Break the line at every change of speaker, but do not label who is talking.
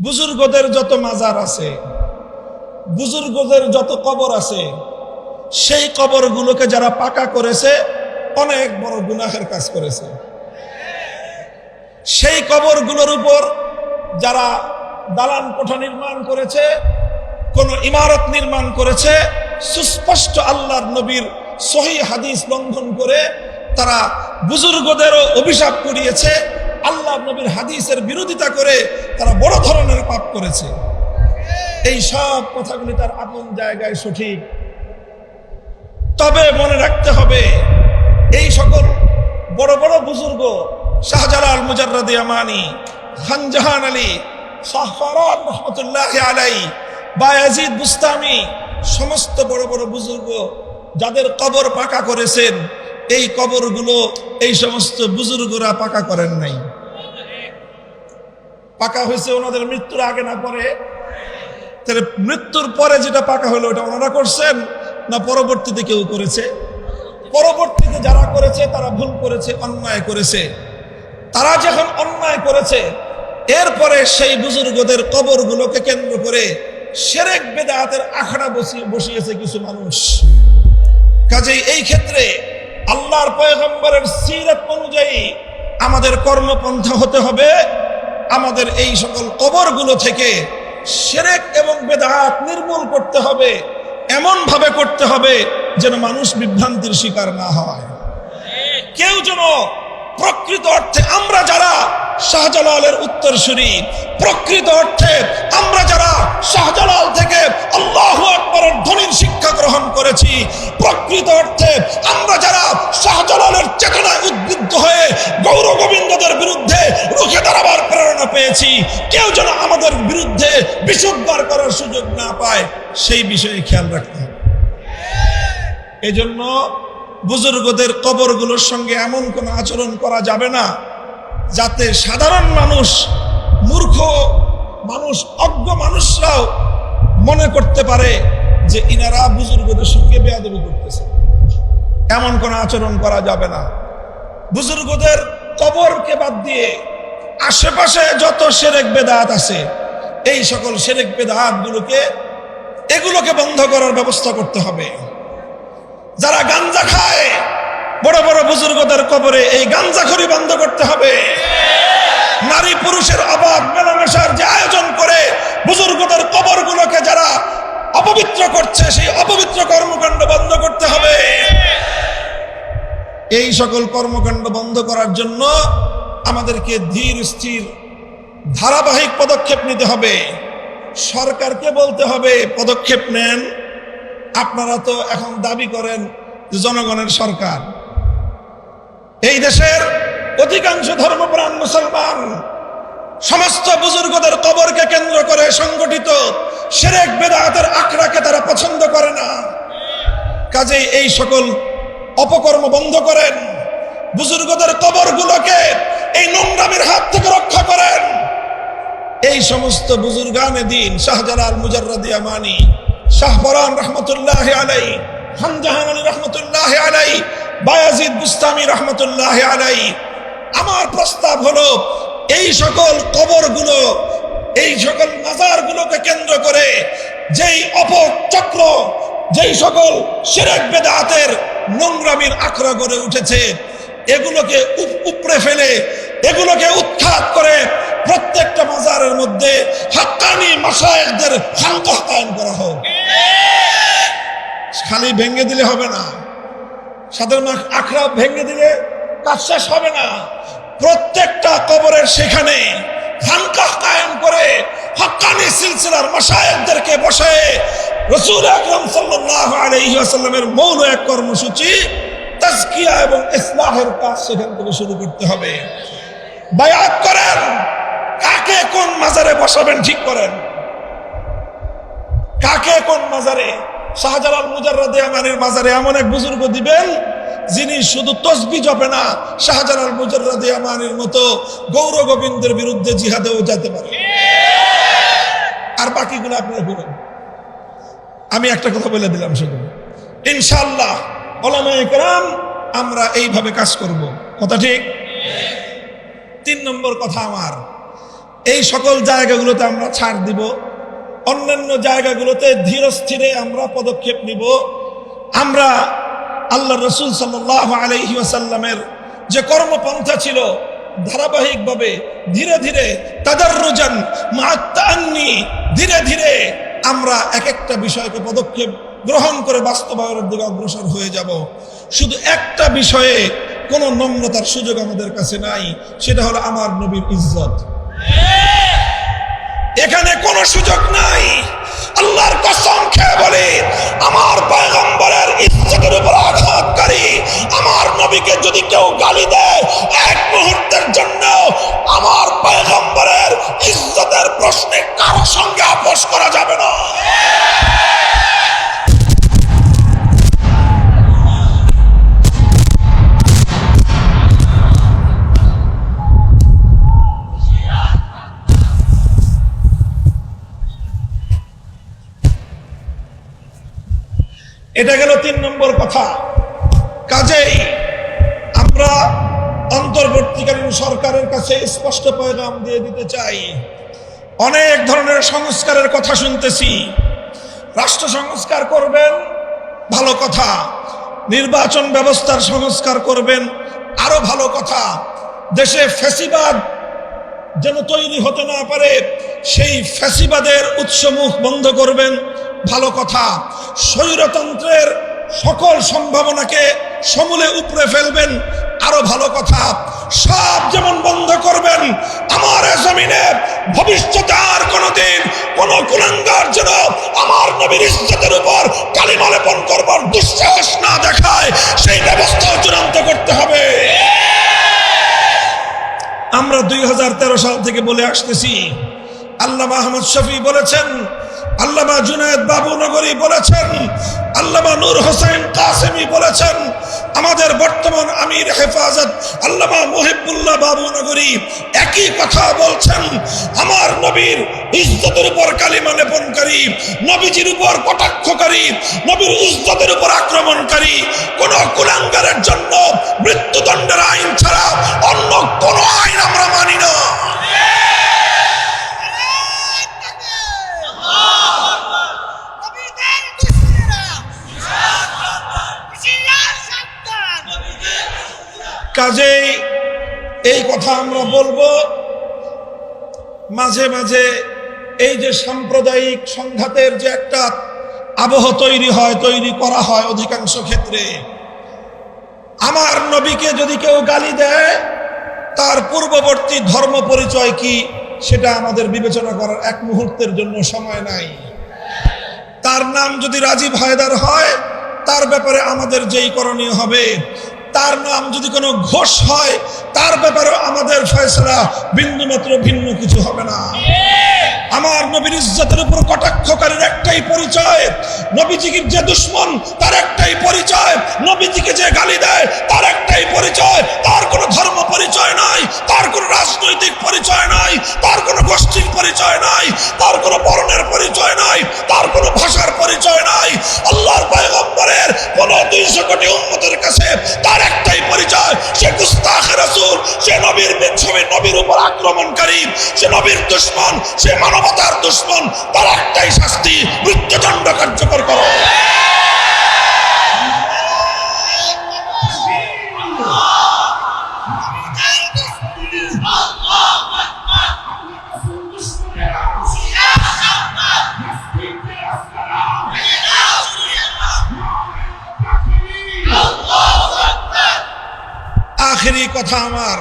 বুজুর্গদের যত মাজার আছে, বুজুর্গদের যত কবর আছে, সেই কবরগুলোকে যারা পাকা করেছে অনেক বড় গুনাহের কাজ করেছে। সেই কবরগুলোর উপর যারা দালান কোঠা নির্মাণ করেছে, কোন ইমারত নির্মাণ করেছে, সুস্পষ্ট আল্লাহর নবীর সহিহ হাদিস লঙ্ঘন করে তারা বুজুর্গদেরও অভিশাপ করিয়েছে। আল্লাহর নবীর হাদিসের বিরোধিতা করে তারা বড় ধরনের পাপ করেছে। এই সব কথাগুলি তার আপন জায়গায় সঠিক, তবে মনে রাখতে হবে এই সকল বড় বড় বুজুর্গ, শাহজালাল মুজাররদে আমানি, খানজাহান আলী, শাহফারান রহমতুল্লাহ আলাইহি, বায়াজিদ বুস্তামি, সমস্ত বড় বড় বুজুর্গ যাদের কবর পাকা করেছেন, এই কবরগুলো এই সমস্ত বুজুর্গরা পাকা করেন নাই। পাকা হয়েছে ওনাদের মৃত্যুর আগে না পরে? তাহলে মৃত্যুর পরে যেটা পাকা হলো ওটা ওনারা করছেন না পরবর্তীতে কেউ করেছে? পরবর্তীতে যারা করেছে তারা ভুল করেছে, অন্যায় করেছে। তারা যখন অন্যায় করেছে, এরপরে সেই বুজুর্গদের কবরগুলোকে কেন্দ্র করে শিরক বিদআতের আখড়া বসিয়েছে কিছু মানুষ। কাজেই এই ক্ষেত্রে আল্লাহর পয়গম্বরের সিরাত অনুযায়ী আমাদের কর্মপন্থা হতে হবে, আমাদের এই সকল কবরগুলো থেকে শিরক এবং বিদআত নির্মূল করতে হবে, এমন ভাবে করতে হবে যেন মানুষ বিভ্রান্তির শিকার না হয়। কেউ যেন প্রকৃত অর্থে আমরা যারা শাহজালালের উত্তরসূরি, প্রকৃত অর্থে আমরা যারা শাহজালাল থেকে আল্লাহু আকবারের ধ্বনির শিক্ষা গ্রহণ করেছি, প্রকৃত অর্থে আমরা যারা শাহজালালের চেতনায় উদ্বুদ্ধ হয়ে গৌর গোবিন্দদের বিরুদ্ধে রুখে দাঁড়াবার প্রেরণা পেয়েছি, কেউ যেন আমাদের বিরুদ্ধে বিষোদ্গার করার সুযোগ না পায়, সেই বিষয়ে খেয়াল রাখতে হবে। এজন্য বুজুর্গদের কবরগুলোর সঙ্গে এমন কোন আচরণ করা যাবে না যাতে সাধারণ মানুষ, মূর্খ মানুষ, অজ্ঞ মানুষরাও মনে করতে পারে যে ইনারা বুজুর্গদের সঙ্গে বেয়াদবি করতেছে। এমন কোন আচরণ করা যাবে না। বুজুর্গদের কবরকে বাদ দিয়ে আশেপাশে যত শিরক বিদআত আছে, এই সকল শিরক বিদআত এগুলোকে বন্ধ করার ব্যবস্থা করতে হবে। যারা গাঞ্জা খায় বড় বড় বুজুর্গদের কবরে, এই গাঞ্জাখড়ি বন্ধ করতে হবে। নারী পুরুষের অবাধ মেলামেশার যে আয়োজন করে বুজুর্গদের কবরগুলোকে যারা অপবিত্র করছে, সেই অপবিত্র কর্মকাণ্ড বন্ধ করতে হবে। এই সকল কর্মকাণ্ড বন্ধ করার জন্য আমাদেরকে ধীর স্থির ধারাবাহিক পদক্ষেপ নিতে হবে। সরকারকে বলতে হবে পদক্ষেপ নেন। আপনারা তো এখন দাবি করেন জনগণের সরকার। এই দেশের অধিকাংশ ধর্মপ্রাণ মুসলমান সমস্ত বুজুর্গদের কবরকে কেন্দ্র করে সংগঠিত শিরক বিদআতের আখড়াকে তারা পছন্দ করে না। কাজেই এই সকল অপকর্ম বন্ধ করেন, বুজুর্গদের কবরগুলোকে এই নোংরামির হাত থেকে রক্ষা করেন। এই সমস্ত বুজুর্গানে দিন, শাহজালাল মুজাররদে আমানি, শাহফরান রহমতুল্লাহ আলাইহি, খানজাহান আলী রহমতুল্লাহ আলাইহি, বায়াজিদ বুস্তামি রহমতুল্লাহ আলাইহি, আমার প্রস্তাব হলো এই সকল কবরগুলো, এই সকল মাজারগুলোকে কেন্দ্র করে যেই অপচক্র, যেই সকল শিরক বিদআতের নোংরামির আখড়া গড়ে উঠেছে, এগুলোকে উপড়ে ফেলে, এগুলোকে উৎখাত করে প্রত্যেকটা মাজারের মধ্যে হাক্কানি মাশায়েখদের খানকাহ কায়েম করা হোক। খালি ভেঙে দিলে হবে না, সাধারণ আখড়া ভেঙে দিলে কাজ শেষ হবে না। প্রত্যেকটা কবরের সেখানে খানকাহ কায়েম করে হাক্কানি সিলসিলার মাশায়েখদেরকে বসায় রাসূল আকরাম সাল্লাল্লাহু আলাইহি ওয়াসাল্লামের মৌল এক কর্মসূচি তাজকিয়া এবং ইসলাহের কাজ সেখান থেকে শুরু করতে হবে। বায়াত করেন, কাকে কোন মাজারে বসাবেন ঠিক করেন, কাকে কোন মাজারে। শাহজালাল মুজাররদে আমানির মাজারে এমন এক বুজুর্গ দিবেন যিনি শুধু তসবিহ জপে না, শাহজালাল মুজাররদে আমানির মতো গৌর গোবিন্দের বিরুদ্ধে জিহাদেও যেতে পারে। আর বাকিগুলো আপনারা বলেন। আমি একটা কথা বলে দিলাম শুধু, ইনশাআল্লাহ উলামায়ে কেরাম আমরা এইভাবে কাজ করব। কথা ঠিক? 3 নম্বর কথা আমার, এই সকল জায়গাগুলোতে আমরা ছাড় দিব, অন্যান্য জায়গাগুলোতে ধীর স্থিরে আমরা পদক্ষেপ নিব। আমরা আল্লাহ রসুল সাল্লাল্লাহু আলাইহি ওয়াসাল্লামের যে কর্মপন্থা ছিল, ধারাবাহিকভাবে ধীরে ধীরে তাদাররুজান মা'আত তাআন্নি, ধীরে ধীরে আমরা এক একটা বিষয়কে পদক্ষেপ গ্রহণ করে বাস্তবায়নের দিকে অগ্রসর হয়ে যাব। শুধু একটা বিষয়ে কোনো নম্রতার সুযোগ আমাদের কাছে নাই, সেটা হলো আমার নবীর ইজ্জত। এখানে কোনো সুযোগ নাই। আল্লাহর কসম খেয়ে বলি, আমার পয়গম্বরের ইজ্জতের উপর আঘাতকারী আমার নবীকে যদি কেউ গালি দেয়, এক মুহূর্তের জন্য আমার পয়গম্বরের ইজ্জতের প্রশ্নে কারো সঙ্গে আপোষ করা যাবে না। এটা গেল 3 নম্বর কথা। কাজেই আমরা অন্তর্বর্তীকালীন সরকারের কাছে স্পষ্ট পয়গাম দিয়ে দিতে চাই, অনেক ধরনের সংস্কারের কথা শুনতেছি। রাষ্ট্র সংস্কার করবেন, ভালো কথা। নির্বাচন ব্যবস্থার সংস্কার করবেন, আরো ভালো কথা। দেশে ফ্যাসিবাদ যেন তৈরি হতে না পারে, সেই ফ্যাসিবাদের উৎসমুখ বন্ধ করবেন, ভালো কথা। স্বৈরতন্ত্রের সকল সম্ভাবনাকে সমূলে উপড়ে ফেলবেন, আরো ভালো কথা। সব যেমন বন্ধ করবেন, আমার জমিনে ভবিষ্যতে আর কোনোদিন কোন কুলাঙ্গার যেন আমার নবীর ইজ্জতের উপর কালিমা লেপন করবার দুঃসাহস না দেখায়, সেই ব্যবস্থা চূড়ান্ত করতে হবে। আমরা 2013 সাল থেকে বলে আসতেছি, আল্লামা আহমদ শফি বলেছেন, আল্লামা জুনায়েদ বাবুনগরী বলেছেন, আল্লামা নূর হোসেন কাসেমি বলেছেন, আমাদের বর্তমান আমির হেফাজত আল্লামা মুহিবুল্লাহ বাবুনগরী একই কথা বলছেন। আমার নবীর ইজ্জতের উপর কালিমা লেপনকারী, নবীজির উপর কটাক্ষকারী, নবীর ইজ্জতের উপর আক্রমণকারী কোন কুলাঙ্গারের জন্য মৃত্যুদণ্ডের আইন ছাড়া অন্য কোন আইন আমরা মানি না। কাজেই এই কথা আমরা বলবো। মাঝে মাঝে এই যে সাম্প্রদায়িক সংঘাতের যে একটা আবহ তৈরি করা হয় অধিকাংশ ক্ষেত্রে, আমার নবীকে যদি কেউ গালি দেয়, তার পূর্ববর্তী ধর্ম পরিচয় কি সেটা আমাদের বিবেচনা করার এক মুহূর্তের জন্য সময় নাই। তার নাম যদি রাজীব হায়দার হয়, তার ব্যাপারে আমাদের যেই করণীয় হবে। তার নাম যদি কোনো ঘোষ হয়, তার ব্যাপারে আমাদের ফয়সালা বিন্দুমাত্র ভিন্ন কিছু হবে না। আমার নবীর ইজ্জতের উপর কটাক্ষকারীর একটাই পরিচয়, নবীজিকে যে দুশ্মন তার একটাই পরিচয়, নবীজিকে যে গালি দেয় তার একটাই পরিচয়। তার কোনো ধর্ম পরিচয় নাই, তার কোনো রাজনৈতিক পরিচয় নাই, তার কোনো গোষ্ঠীর পরিচয় নাই, তার কোনো বর্ণের পরিচয় নাই, তার কোনো ভাষার পরিচয় নাই। আল্লাহর পয়গম্বরের কোন 200 কোটি উম্মতের কাছে তার একটাই পরিচয়, সে গুস্তাখে রাসূল, সে নবীর বিচ্ছবি, নবীর উপর আক্রমণকারী, সে নবীর দুশ্মন, সে মানবতার দুশ্মন। তার একটাই শাস্তি, মৃত্যুদণ্ড কার্যকর করো। আখেরি কথা আমার,